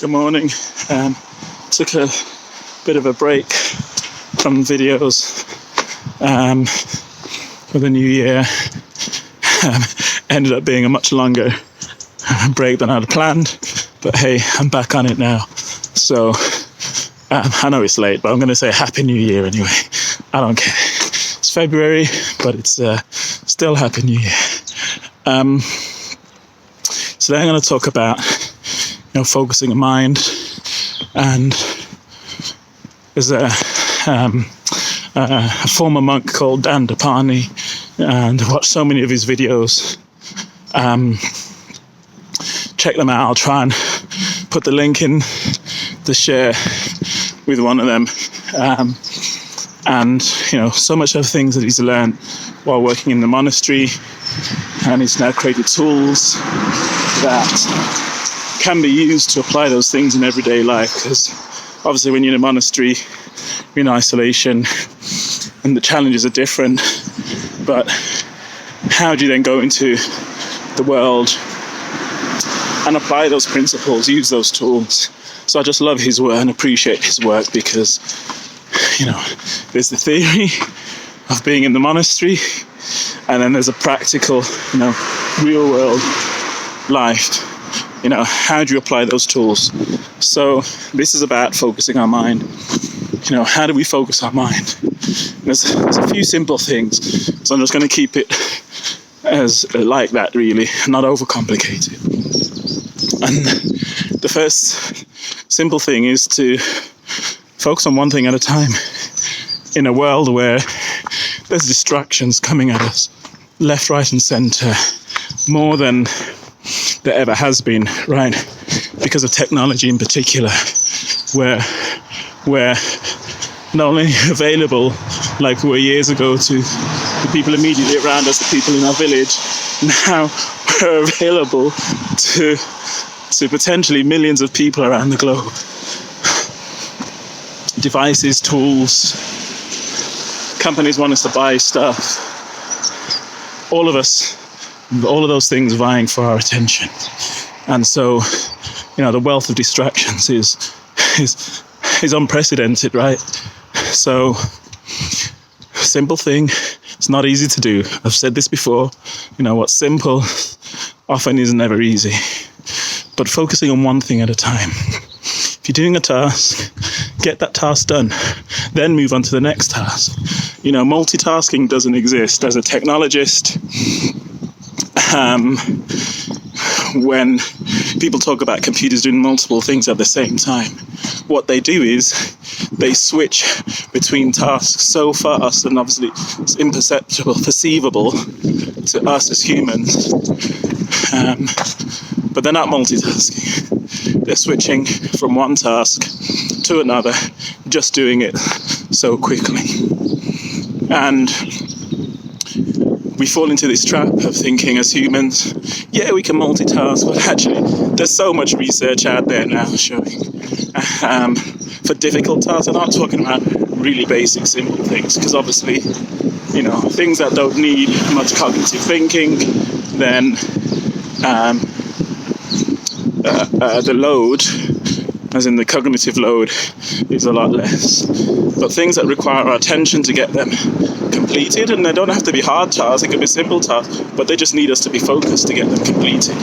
Good morning. Took a bit of a break from videos for the new year. Ended up being a much longer break than I'd planned, but hey, I'm back on it now. So I know it's late, but I'm going to say Happy New Year anyway. I don't care. It's February, but it's still Happy New Year. So then I'm going to talk about focusing a mind, and there's a former monk called Dandapani, and I watched so many of his videos. Check them out. I'll try and put the link in to share with one of them. And so much of things that he's learned while working in the monastery, and he's now created tools that can be used to apply those things in everyday life, because obviously when you're in a monastery, you're in isolation and the challenges are different. But how do you then go into the world and apply those principles, use those tools? So I just love his work and appreciate his work, because there's the theory of being in the monastery, and then there's a practical real world life. How do you apply those tools? So this is about focusing our mind. How do we focus our mind? There's a few simple things, so I'm just going to keep it as like that, really, not overcomplicated. And the first simple thing is to focus on one thing at a time. In a world where there's distractions coming at us, left, right, and centre, more than there ever has been, right? Because of technology in particular, where we're not only available like we were years ago to the people immediately around us, the people in our village, now we're available to potentially millions of people around the globe. Devices, tools, companies want us to buy stuff. All of us, all of those things vying for our attention. And so, the wealth of distractions is unprecedented, right? So, simple thing, it's not easy to do. I've said this before, what's simple often is never easy. But focusing on one thing at a time. If you're doing a task, get that task done, then move on to the next task. Multitasking doesn't exist. As a technologist, when people talk about computers doing multiple things at the same time, what they do is they switch between tasks so fast, and obviously it's imperceptible, perceivable to us as humans, but they're not multitasking. They're switching from one task to another, just doing it so quickly. And we fall into this trap of thinking as humans, yeah, we can multitask, but actually there's so much research out there now showing for difficult tasks. I'm not talking about really basic, simple things, because obviously, things that don't need much cognitive thinking, then the load, as in the cognitive load, is a lot less. But things that require our attention to get them completed, and they don't have to be hard tasks, it can be simple tasks, but they just need us to be focused to get them completed.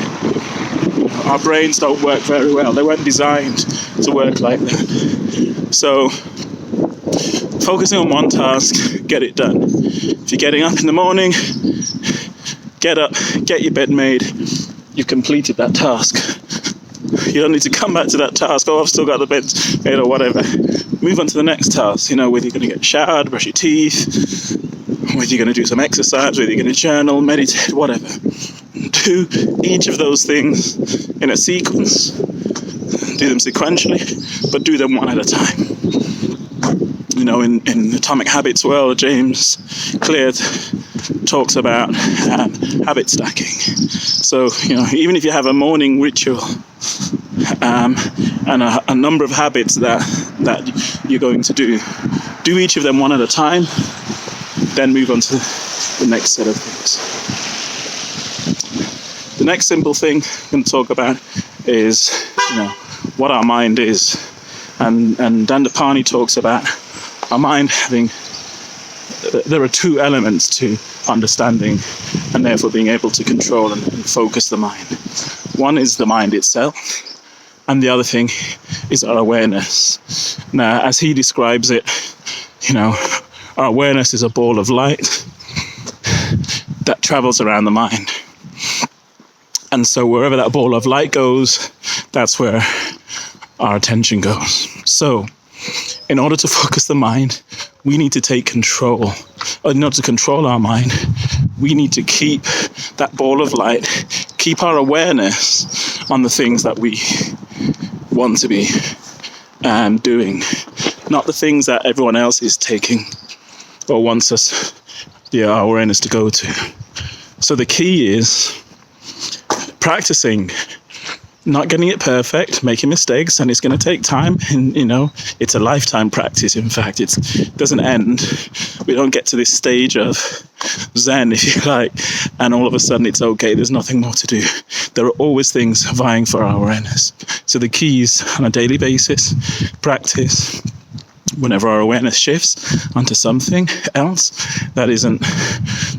Our brains don't work very well. They weren't designed to work like that. So, focusing on one task, get it done. If you're getting up in the morning, get up, get your bed made, you've completed that task. You don't need to come back to that task, I've still got the bed made or whatever. Move on to the next task, whether you're going to get showered, brush your teeth, whether you're going to do some exercise, whether you're going to journal, meditate, whatever. Do each of those things in a sequence, do them sequentially, but do them one at a time. In Atomic Habits world, James Clear talks about habit stacking. So, even if you have a morning ritual and a number of habits that you're going to do each of them one at a time, then move on to the next set of things. The next simple thing I'm going to talk about is, what our mind is. And Dandapani talks about our mind having, there are two elements to understanding and therefore being able to control and focus the mind. One is the mind itself, and the other thing is our awareness. Now, as he describes it, our awareness is a ball of light that travels around the mind. And so wherever that ball of light goes, that's where our attention goes. So in order to focus the mind, we need to take control. In order to control our mind, we need to keep that ball of light, keep our awareness on the things that we want to be doing, not the things that everyone else is taking or wants us, our awareness to go to. So the key is practicing, not getting it perfect, making mistakes, and it's going to take time. And it's a lifetime practice. In fact, it doesn't end. We don't get to this stage of Zen, if you like, and all of a sudden it's okay. There's nothing more to do. There are always things vying for our awareness. So the key is on a daily basis, practice. Whenever our awareness shifts onto something else that isn't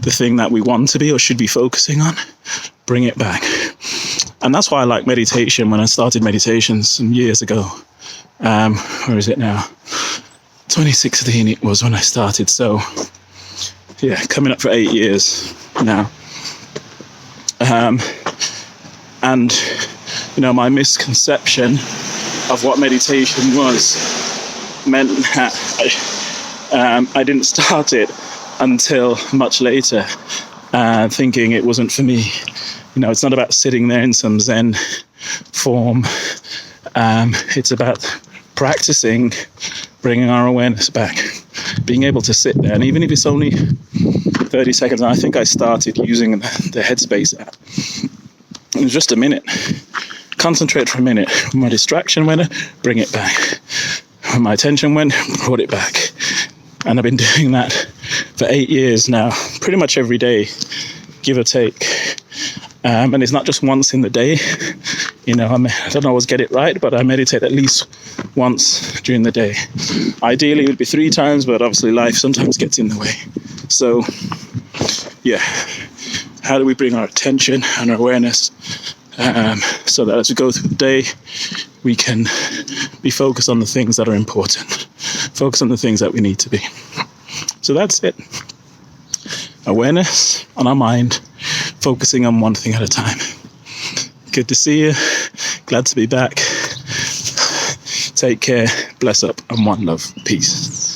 the thing that we want to be or should be focusing on, bring it back. And that's why I like meditation. When I started meditation some years ago, where is it now? 2016 it was when I started. So yeah, coming up for 8 years now. And my misconception of what meditation was meant that I didn't start it until much later, thinking it wasn't for me. It's not about sitting there in some Zen form. It's about practicing, bringing our awareness back, being able to sit there. And even if it's only 30 seconds, and I think I started using the Headspace app. It was just a minute. Concentrate for a minute. When my distraction went, bring it back. When my attention went, brought it back. And I've been doing that for 8 years now, pretty much every day, give or take. And it's not just once in the day. I don't always get it right, but I meditate at least once during the day. Ideally, it would be 3 times, but obviously life sometimes gets in the way. So, yeah, how do we bring our attention and our awareness so that as we go through the day, we can be focused on the things that are important, focus on the things that we need to be. So that's it. Awareness on our mind, focusing on one thing at a time. Good to see you. Glad to be back. Take care. Bless up and one love. Peace.